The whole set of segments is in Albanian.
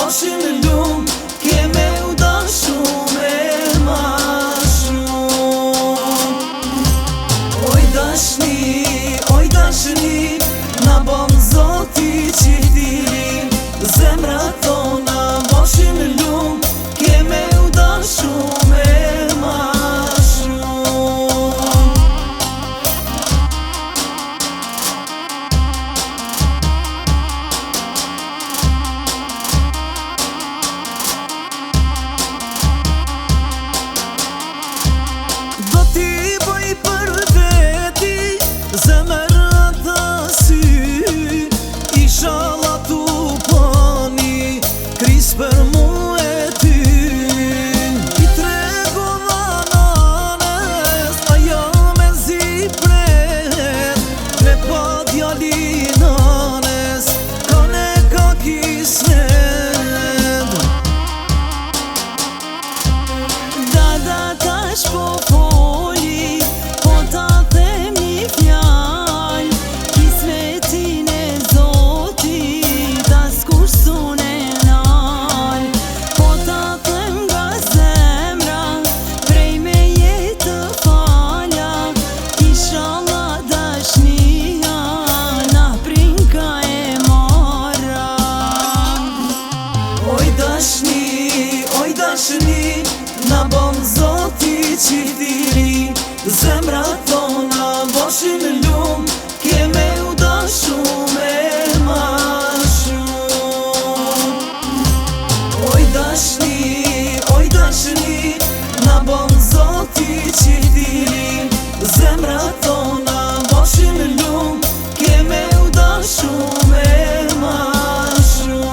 boshim lum, keme u dashu me ma shumë. Oj dashni, na bon Zoti qitiri, zemra tona boshim lum, keme u dashu me ma shumë. Do t'i bëj për veti zemër të sy, inshallah tu pani kris për mu e ty. I tregova nanes, ajo me zi pret, me pa djali nanes, kane ka kismet. Dada tash po foli, po ta themi fjall, kismetin e Zotit, as kushsun e nal. Po ta them nga zemra, prej me jetë falja, inshallah dashnia na prinka e mara. Oj dashni, na bon Zoti qitiri, zemra tona boshim lum, keme u dashu me ma shumë. Oj dashni, na bon Zoti qitiri, zemra tona boshim lum, keme u dashu me ma shumë.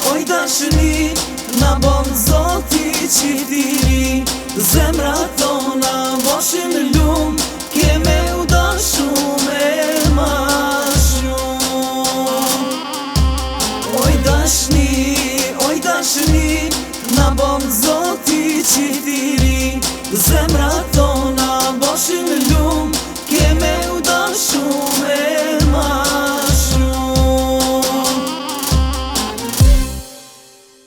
Oj dashni, na bon Zoti qitiri,